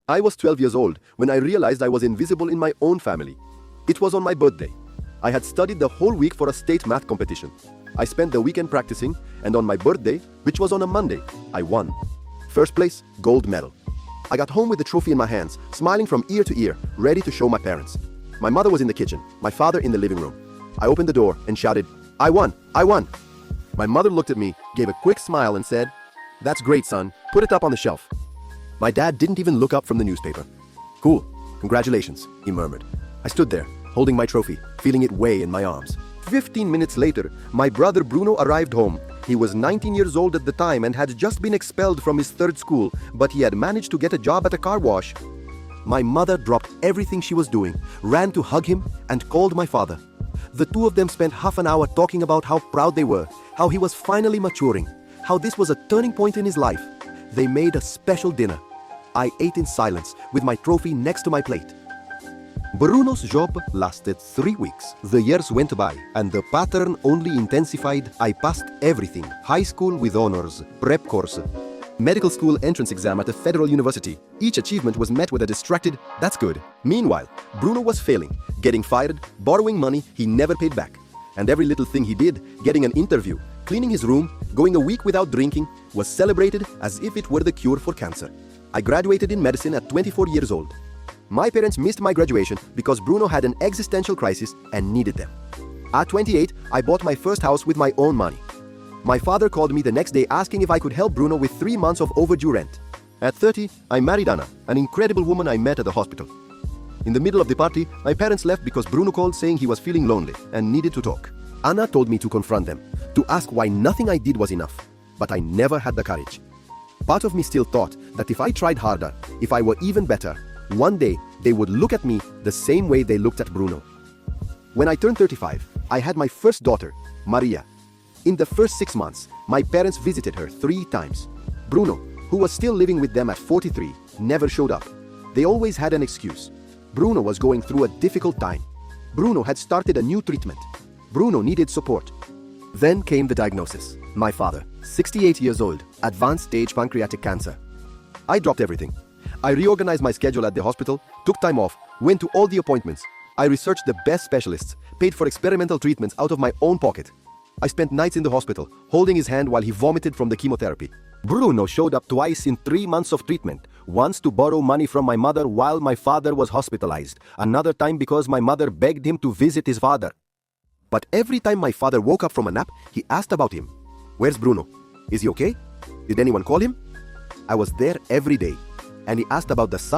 I was 12 years old when I realized I was invisible in my own family. It was on my birthday. I had studied the whole week for a state math competition. I spent the weekend practicing, and on my birthday, which was on a Monday, I won. First place, gold medal. I got home with the trophy in my hands, smiling from ear to ear, ready to show my parents. My mother was in the kitchen, my father in the living room. I opened the door and shouted, "I won! I won!" My mother looked at me, gave a quick smile and said, "That's great, son. Put it up on the shelf." My dad didn't even look up from the newspaper. "Cool. Congratulations," he murmured. I stood there, holding my trophy, feeling it weigh in my arms. 15 minutes later, my brother Bruno arrived home. He was 19 years old at the time and had just been expelled from his third school, but he had managed to get a job at a car wash. My mother dropped everything she was doing, ran to hug him, and called my father. The two of them spent half an hour talking about how proud they were, how he was finally maturing, how this was a turning point in his life. They made a special dinner. I ate in silence, with my trophy next to my plate. Bruno's job lasted 3 weeks. The years went by, and the pattern only intensified. I passed everything: high school with honors, prep course, medical school entrance exam at a federal university. Each achievement was met with a distracted, "That's good." Meanwhile, Bruno was failing, getting fired, borrowing money he never paid back. And every little thing he did, getting an interview, cleaning his room, going a week without drinking, was celebrated as if it were the cure for cancer. I graduated in medicine at 24 years old. My parents missed my graduation because Bruno had an existential crisis and needed them. At 28, I bought my first house with my own money. My father called me the next day asking if I could help Bruno with 3 months of overdue rent. At 30, I married Anna, an incredible woman I met at the hospital. In the middle of the party, my parents left because Bruno called saying he was feeling lonely and needed to talk. Anna told me to confront them, to ask why nothing I did was enough, but I never had the courage. Part of me still thought that if I tried harder, if I were even better, one day they would look at me the same way they looked at Bruno. When I turned 35, I had my first daughter, Maria. In the first 6 months, my parents visited her 3 times. Bruno, who was still living with them at 43, never showed up. They always had an excuse. Bruno was going through a difficult time. Bruno had started a new treatment. Bruno needed support. Then came the diagnosis. My father, 68 years old, advanced stage pancreatic cancer. I dropped everything. I reorganized my schedule at the hospital, took time off, went to all the appointments. I researched the best specialists, paid for experimental treatments out of my own pocket. I spent nights in the hospital, holding his hand while he vomited from the chemotherapy. Bruno showed up twice in 3 months of treatment, once to borrow money from my mother while my father was hospitalized, another time because my mother begged him to visit his father. But every time my father woke up from a nap, he asked about him. "Where's Bruno? Is he okay? Did anyone call him?" I was there every day, and he asked about the son.